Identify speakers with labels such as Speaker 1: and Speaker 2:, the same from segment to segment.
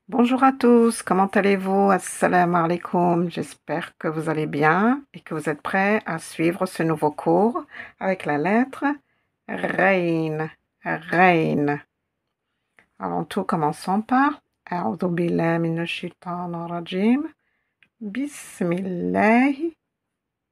Speaker 1: Bonjour à tous, comment allez-vous? Assalamu alaikum, j'espère que vous allez bien et que vous êtes prêts à suivre ce nouveau cours avec la lettre Rain. Rain. Avant tout, commençons par A'udhu billahi minash shaitanir rajim. Bismillahi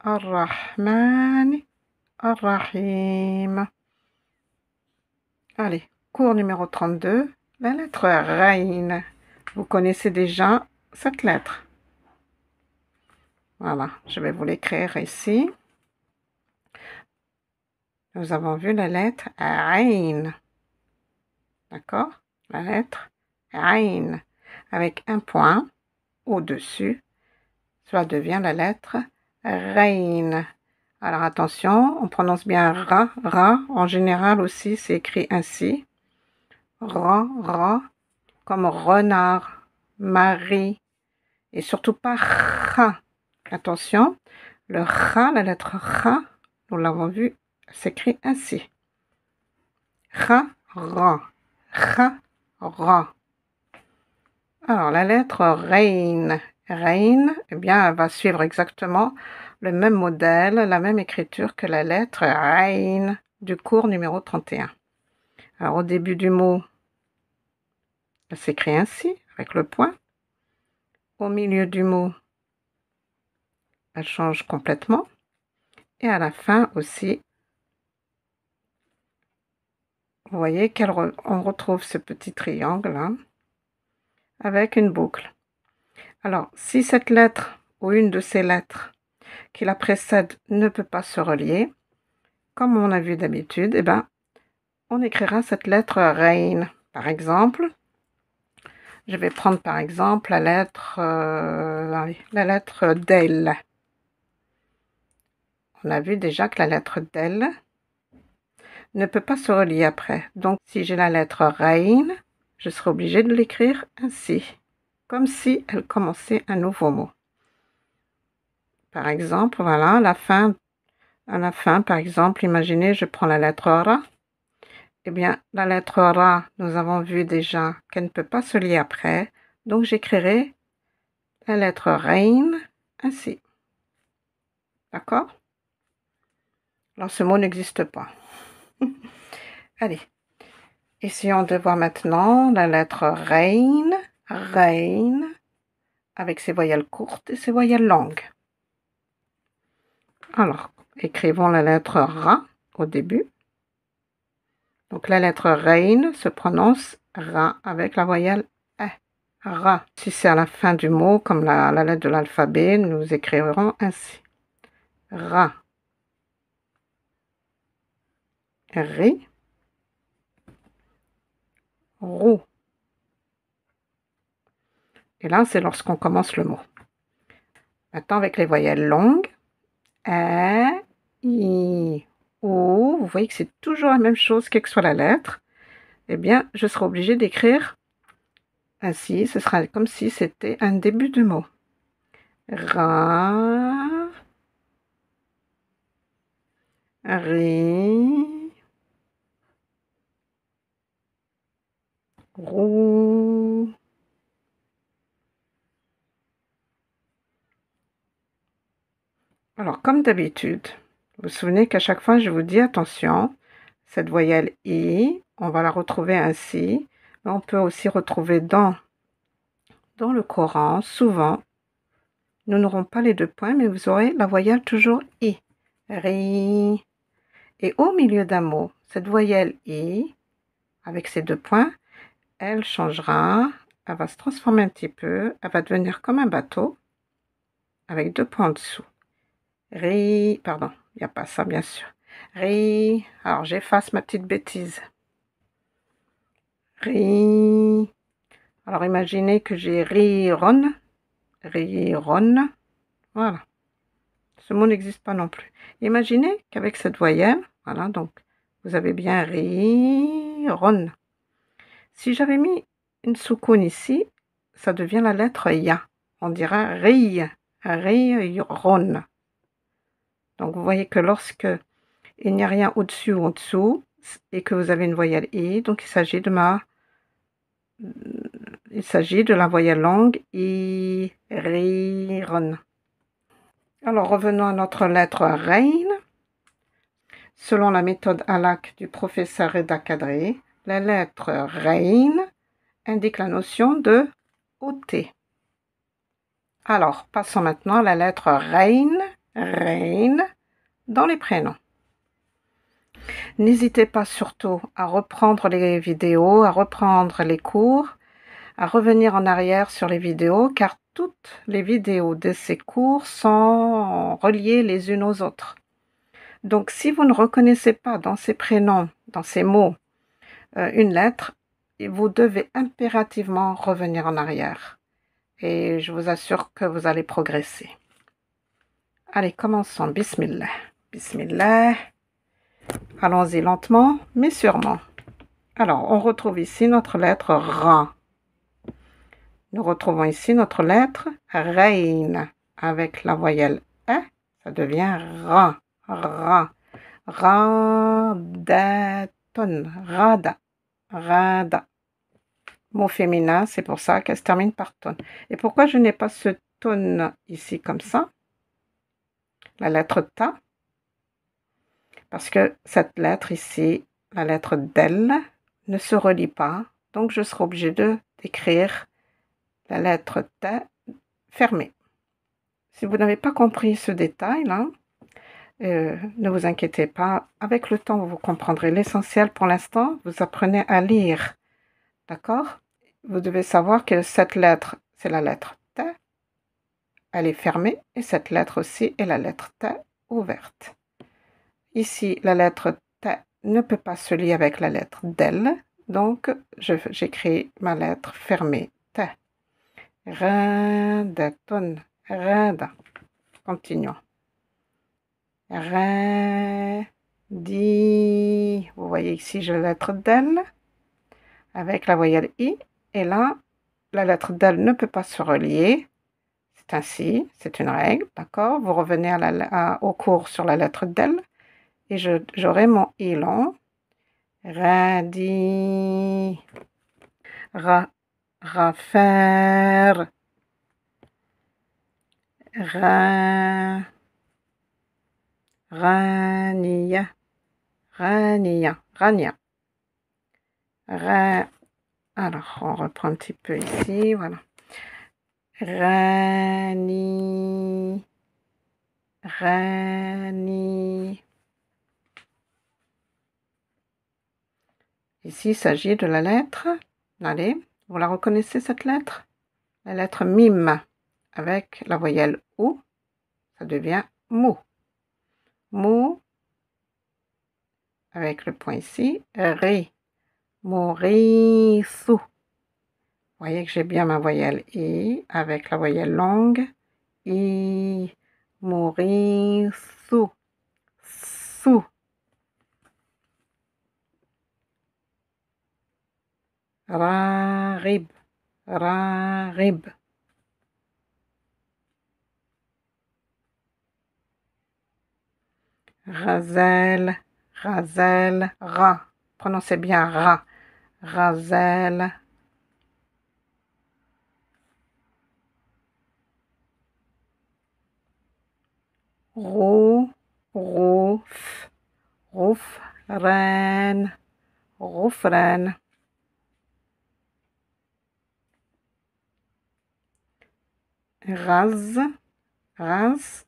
Speaker 1: ar-Rahmani ar-Rahim. Allez, cours numéro 32, la lettre Rain. Vous connaissez déjà cette lettre. Voilà, je vais vous l'écrire ici. Nous avons vu la lettre Ain. D'accord? La lettre Ain. Avec un point au-dessus, cela devient la lettre Rain. Alors attention, on prononce bien Ra. Ra, en général aussi, c'est écrit ainsi. Ra, Ra, comme renard, Marie. Et surtout pas Kha. Attention, le Kha, la lettre Kha, nous l'avons vu, s'écrit ainsi. Kha, Ra. Kha, Ra. Alors, la lettre Rain. Rain, eh bien, elle va suivre exactement le même modèle, la même écriture que la lettre Rain du cours numéro 31. Alors, au début du mot, elle s'écrit ainsi, avec le point. Au milieu du mot, elle change complètement. Et à la fin aussi, vous voyez qu'on retrouve ce petit triangle là, avec une boucle. Alors, si cette lettre ou une de ces lettres qui la précède ne peut pas se relier, comme on a vu d'habitude, eh ben, on écrira cette lettre Rain. Par exemple, je vais prendre par exemple la lettre Del. On a vu déjà que la lettre Del ne peut pas se relier après. Donc, si j'ai la lettre Rain, je serai obligée de l'écrire ainsi, comme si elle commençait un nouveau mot. Par exemple, voilà, à la fin, par exemple, imaginez, je prends la lettre Ra. Eh bien, la lettre Ra, nous avons vu déjà qu'elle ne peut pas se lier après. Donc, j'écrirai la lettre Rain ainsi. D'accord? Alors, ce mot n'existe pas. Allez, essayons de voir maintenant la lettre Rain. Rain, avec ses voyelles courtes et ses voyelles longues. Alors, écrivons la lettre Ra au début. Donc, la lettre Rain se prononce Ra avec la voyelle E. Ra. Si c'est à la fin du mot, comme la lettre de l'alphabet, nous écrirons ainsi. Ra. Ri. Rou. Et là, c'est lorsqu'on commence le mot. Maintenant, avec les voyelles longues. E, I, O. Vous voyez que c'est toujours la même chose, quelle que soit la lettre. Eh bien, je serai obligée d'écrire ainsi. Ce sera comme si c'était un début de mot. Ra. Ri. Rou. Alors, comme d'habitude, vous vous souvenez qu'à chaque fois, je vous dis attention, cette voyelle I, on va la retrouver ainsi. On peut aussi retrouver dans le Coran, souvent, nous n'aurons pas les deux points, mais vous aurez la voyelle toujours I. Ri. Et au milieu d'un mot, cette voyelle I, avec ces deux points, elle changera, elle va se transformer un petit peu, elle va devenir comme un bateau, avec deux points en dessous. Ri, pardon, il n'y a pas ça bien sûr. Ri, alors j'efface ma petite bêtise. Ri, alors imaginez que j'ai riron, riron, voilà. Ce mot n'existe pas non plus. Imaginez qu'avec cette voyelle, voilà, donc vous avez bien riron. Si j'avais mis une soukoun ici, ça devient la lettre ya. On dira ri, riron. Donc vous voyez que lorsque il n'y a rien au-dessus ou en dessous, et que vous avez une voyelle i, donc il s'agit il s'agit de la voyelle longue I, ri, ron. Alors revenons à notre lettre Rein. Selon la méthode ALAC du professeur Reda Kadri, la lettre Rein indique la notion de ôter. Alors, passons maintenant à la lettre Rein, dans les prénoms. N'hésitez pas surtout à reprendre les vidéos, à reprendre les cours, à revenir en arrière sur les vidéos, car toutes les vidéos de ces cours sont reliées les unes aux autres. Donc, si vous ne reconnaissez pas dans ces prénoms, dans ces mots, une lettre, vous devez impérativement revenir en arrière. Et je vous assure que vous allez progresser. Allez, commençons. Bismillah. Bismillah. Allons-y lentement, mais sûrement. Alors, on retrouve ici notre lettre Ra. Nous retrouvons ici notre lettre Rein. Avec la voyelle E, ça devient Ra. Ra. Radatun. Rada. Rada. Mot féminin, c'est pour ça qu'elle se termine par ton. Et pourquoi je n'ai pas ce ton ici comme ça? La lettre ta. Parce que cette lettre ici, la lettre del, ne se relie pas. Donc je serai obligée d'écrire la lettre T fermée. Si vous n'avez pas compris ce détail-là, ne vous inquiétez pas. Avec le temps, vous comprendrez l'essentiel. Pour l'instant, vous apprenez à lire. D'accord? Vous devez savoir que cette lettre, c'est la lettre T. Elle est fermée. Et cette lettre aussi est la lettre T ouverte. Ici, la lettre T ne peut pas se lier avec la lettre del. Donc, j'écris ma lettre fermée. T. Radatun. Rada. Continuons. Di. Vous voyez ici, j'ai la lettre del avec la voyelle I. Et là, la lettre del ne peut pas se relier. C'est ainsi, c'est une règle, d'accord? Vous revenez au cours sur la lettre del. Et j'aurai mon I long. Radi. Rafaire. Rania. Alors, on reprend un petit peu ici, voilà. Rani. Ici, il s'agit de la lettre, allez, vous la reconnaissez cette lettre? La lettre mime, avec la voyelle OU, ça devient mou. Mou, avec le point ici, ri, mourisu. Vous voyez que j'ai bien ma voyelle I, avec la voyelle longue, I, mourisu, sou. Rarib. Razel, ra. Prononcez bien ra. Razel. Rouf, roufran. Raz.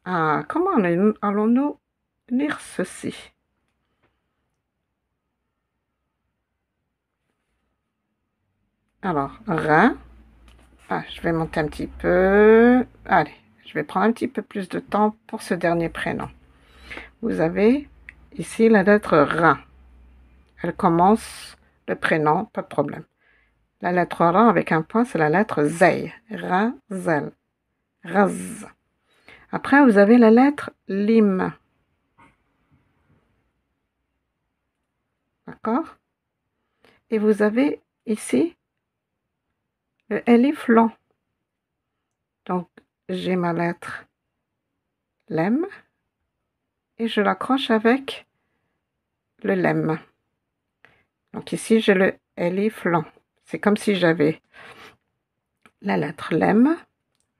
Speaker 1: Ah, comment allons-nous lire ceci? Alors, ra. Ah, je vais monter un petit peu. Allez, je vais prendre un petit peu plus de temps pour ce dernier prénom. Vous avez ici la lettre ra. Elle commence le prénom, pas de problème. La lettre ra avec un point, c'est la lettre zey. Razel. Raz. Après, vous avez la lettre lim. D'accord? Et vous avez ici le elif long. Donc, j'ai ma lettre lem et je l'accroche avec le lem. Donc ici, j'ai le elif long. C'est comme si j'avais la lettre lem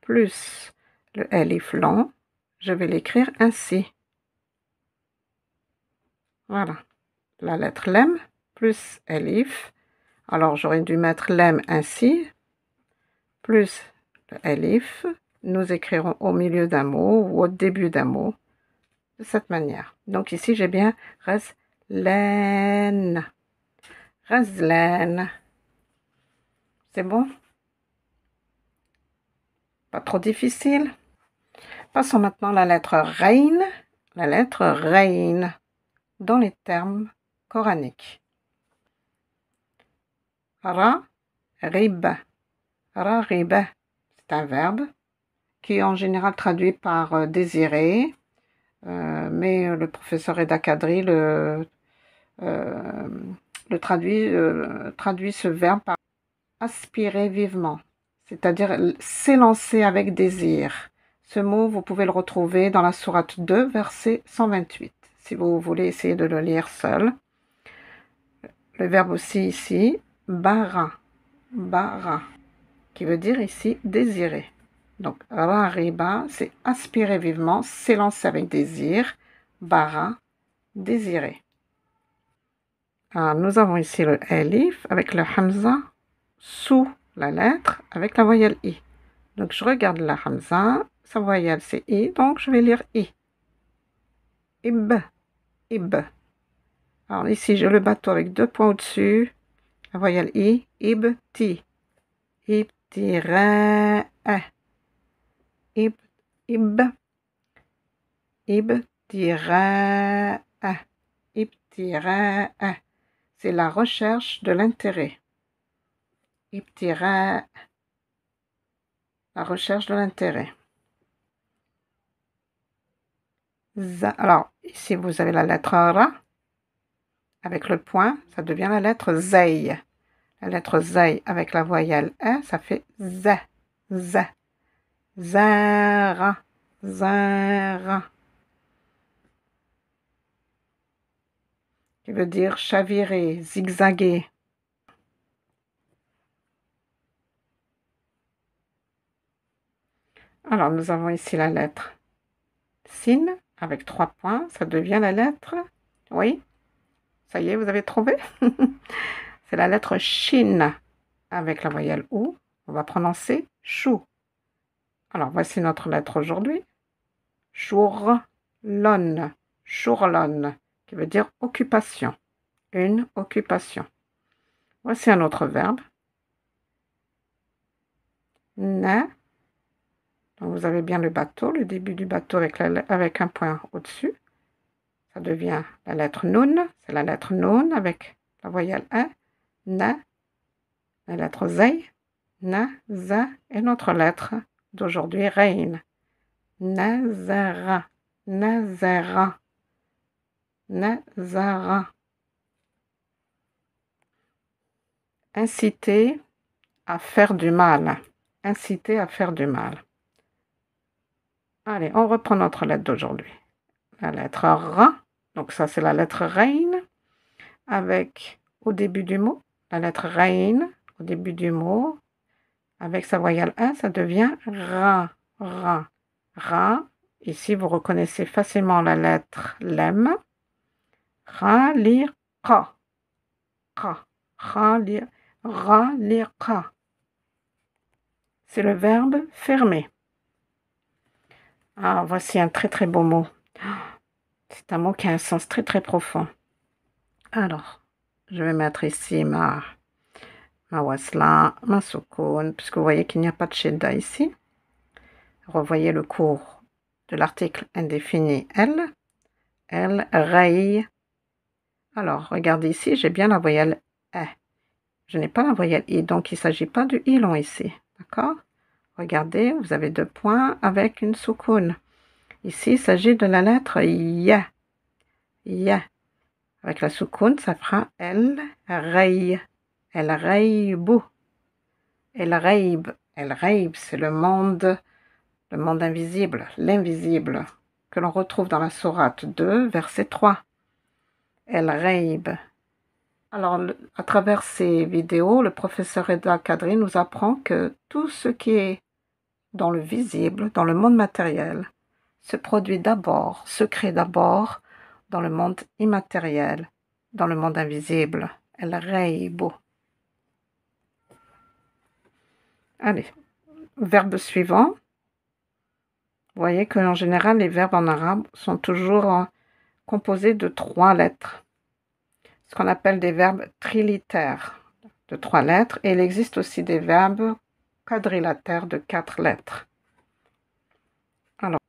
Speaker 1: plus le elif long, je vais l'écrire ainsi. Voilà, la lettre lem plus elif. Alors j'aurais dû mettre lem ainsi, plus le elif. Nous écrirons au milieu d'un mot ou au début d'un mot, de cette manière. Donc ici j'ai bien razlen. Razlen. C'est bon? Pas trop difficile? Passons maintenant à la lettre rein. La lettre rein dans les termes coraniques. Ra, rib. Ra, rib. C'est un verbe qui est en général traduit par désirer, mais le professeur Reda Kadri traduit ce verbe par aspirer vivement, c'est-à-dire s'élancer avec désir. Ce mot, vous pouvez le retrouver dans la sourate 2, verset 128, si vous voulez essayer de le lire seul. Le verbe aussi ici, bara, bara, qui veut dire ici désirer. Donc, rariba, c'est aspirer vivement, s'élancer avec désir. Bara, désirer. Alors, nous avons ici le elif avec le hamza sous la lettre avec la voyelle i. Donc, je regarde la hamza, sa voyelle c'est i, donc je vais lire i. Ib, ib. Alors ici, j'ai le bateau avec 2 points au-dessus, la voyelle i, ib, ti. Ib, ti, ra, a. Ib, ib. Ib, ti, ra, a. Ib, ti, ra, a. C'est la recherche de l'intérêt. Ib, ti, ra, la recherche de l'intérêt. Alors, ici, vous avez la lettre Ra. Avec le point, ça devient la lettre Zey. La lettre Zey avec la voyelle E, ça fait Z. Z. Zara. Zara. Qui veut dire chavirer, zigzaguer. Alors, nous avons ici la lettre Sin avec 3 points. Ça devient la lettre... Oui, ça y est, vous avez trouvé? C'est la lettre Shin avec la voyelle OU. On va prononcer chou. Alors, voici notre lettre aujourd'hui. Chourlon. Chourlon, qui veut dire occupation. Une occupation. Voici un autre verbe. Na. Donc, vous avez bien le bateau, le début du bateau avec un point au-dessus. Ça devient la lettre Nun. C'est la lettre Nun avec la voyelle E. Na. La lettre Zey. Na, za. Et notre lettre d'aujourd'hui, Rein. Nazara. Nazara. Nazara. Inciter à faire du mal. Inciter à faire du mal. Allez, on reprend notre lettre d'aujourd'hui. La lettre Ra. Donc ça, c'est la lettre Rein. Avec, au début du mot, la lettre Rein. Au début du mot. Avec sa voyelle A, ça devient Ra. Ra. Ra. Ici, vous reconnaissez facilement la lettre Lem. Ra, lire, Ka. Ka. Ra, lire, Ra, lire, Ka. C'est le verbe fermer. Ah, voici un très très beau mot. C'est un mot qui a un sens très très profond. Alors, je vais mettre ici ma wasla, ma soukoun, puisque vous voyez qu'il n'y a pas de shedda ici. Revoyez le cours de l'article indéfini L. L, rei. Alors, regardez ici, j'ai bien la voyelle E. Je n'ai pas la voyelle I, donc il ne s'agit pas du I long ici. D'accord? Regardez, vous avez 2 points avec une soukoun. Ici, il s'agit de la lettre Ya. Ya. Avec la soukoun, ça fera El Rei. El Reibu. El Reib. El Reib, c'est le monde invisible, l'invisible, que l'on retrouve dans la sourate 2, verset 3. El Reib. Alors, à travers ces vidéos, le professeur Reda Kadri nous apprend que tout ce qui est dans le visible, dans le monde matériel, se produit d'abord, se crée d'abord dans le monde immatériel, dans le monde invisible. El Ghayb. Allez, verbe suivant. Vous voyez qu'en général, les verbes en arabe sont toujours composés de 3 lettres. Ce qu'on appelle des verbes trilitères de 3 lettres. Et il existe aussi des verbes quadrilatères de 4 lettres. Alors,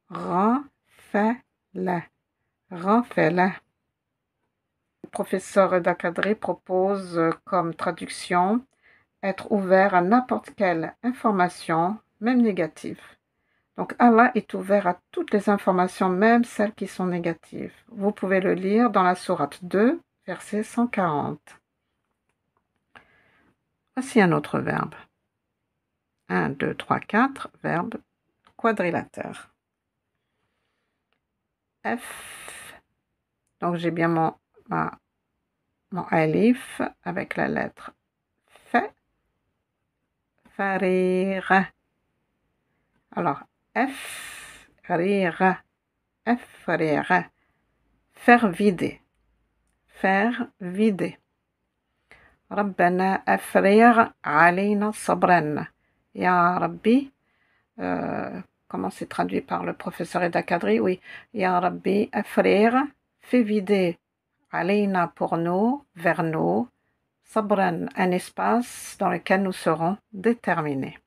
Speaker 1: rafa'la. Rafa'la. Le professeur Reda Kadri propose comme traduction être ouvert à n'importe quelle information, même négative. Donc Allah est ouvert à toutes les informations, même celles qui sont négatives. Vous pouvez le lire dans la sourate 2, verset 140. Voici un autre verbe. 1, 2, 3, 4, verbe quadrilatère. F. Donc j'ai bien mon alif avec la lettre F. Farira. Alors, F, rira, F, rira. Faire vider. Faire vider. ربنا أفرغ علينا صبرا. Ya Rabbi, comment c'est traduit par le professeur Reda Kadri? Oui, Ya Rabbi, Afrir, fais vider علينا pour nous, vers nous, sabran, un espace dans lequel nous serons déterminés.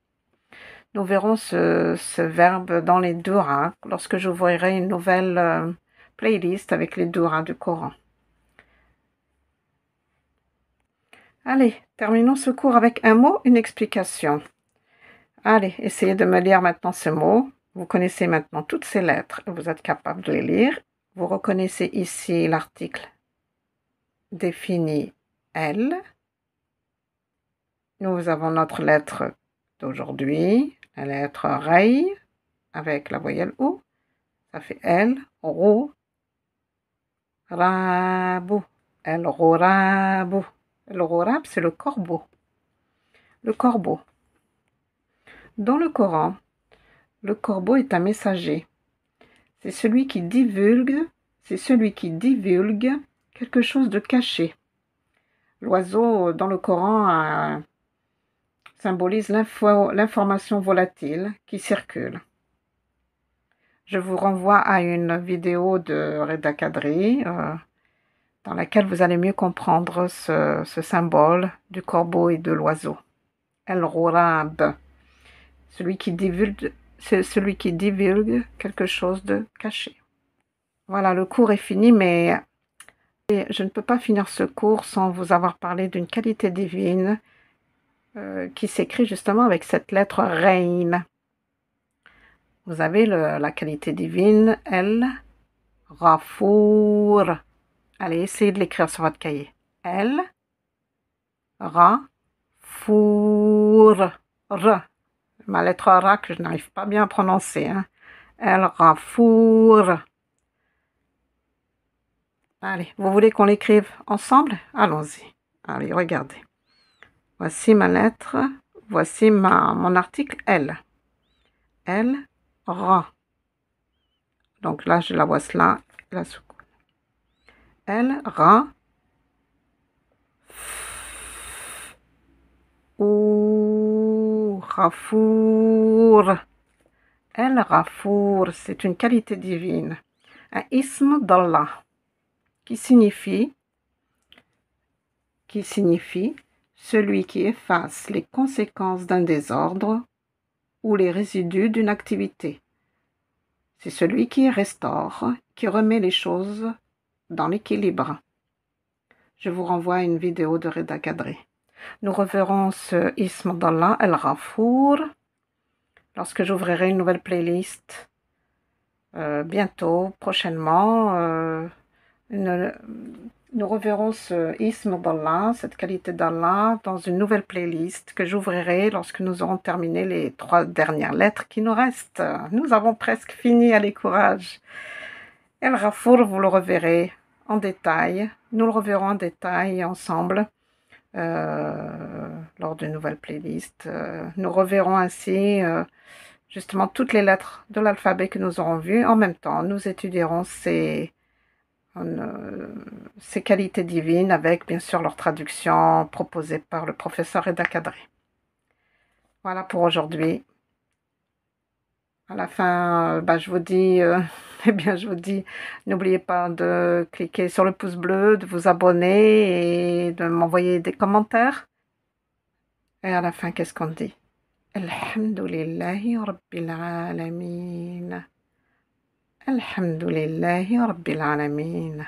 Speaker 1: Nous verrons ce verbe dans les duras lorsque j'ouvrirai une nouvelle playlist avec les duras du Coran. Allez, terminons ce cours avec un mot, une explication. Allez, essayez de me lire maintenant ce mot. Vous connaissez maintenant toutes ces lettres et vous êtes capable de les lire. Vous reconnaissez ici l'article défini L. Nous avons notre lettre d'aujourd'hui, la lettre Ray, avec la voyelle OU. Ça fait L, Rou, Rabou. El Rourabou. Le Rourab, c'est le corbeau. Le corbeau. Dans le Coran, le corbeau est un messager. C'est celui qui divulgue quelque chose de caché. L'oiseau, dans le Coran, symbolise l'information volatile qui circule. Je vous renvoie à une vidéo de Reda Kadri dans laquelle vous allez mieux comprendre ce symbole du corbeau et de l'oiseau. El Rourab, celui qui divulgue quelque chose de caché. Voilà, le cours est fini, mais je ne peux pas finir ce cours sans vous avoir parlé d'une qualité divine qui s'écrit justement avec cette lettre Reine. Vous avez la qualité divine, El Rafour. Allez, essayez de l'écrire sur votre cahier. El Rafour. R. Ma lettre Ra que je n'arrive pas bien à prononcer. Hein. El Rafour. Allez, vous voulez qu'on l'écrive ensemble? Allons-y. Allez, regardez. Voici ma lettre. Voici mon article L. L, Ra. Donc là, je la vois cela. La soukoun. L, Ra. Ou, Rafour. El Rafour, c'est une qualité divine. Un ism d'Allah. Qui signifie celui qui efface les conséquences d'un désordre ou les résidus d'une activité. C'est celui qui restaure, qui remet les choses dans l'équilibre. Je vous renvoie à une vidéo de Reda Kadri. Nous reverrons ce ism d'Allah, El Rafour, lorsque j'ouvrirai une nouvelle playlist bientôt, prochainement. Nous reverrons ce ism d'Allah, cette qualité d'Allah, dans une nouvelle playlist que j'ouvrirai lorsque nous aurons terminé les 3 dernières lettres qui nous restent. Nous avons presque fini, allez courage. El Rafour, vous le reverrez en détail. Nous le reverrons en détail ensemble lors d'une nouvelle playlist. Nous reverrons ainsi justement toutes les lettres de l'alphabet que nous aurons vues. En même temps, nous étudierons ces qualités divines avec bien sûr leur traduction proposée par le professeur Reda Kadri. Voilà pour aujourd'hui. À la fin, je vous dis, je vous dis, n'oubliez pas de cliquer sur le pouce bleu, de vous abonner et de m'envoyer des commentaires. Et à la fin, qu'est-ce qu'on dit? Alhamdulillahi Rabbil Alamin. Alhamdulillahi Rabbil Alamin.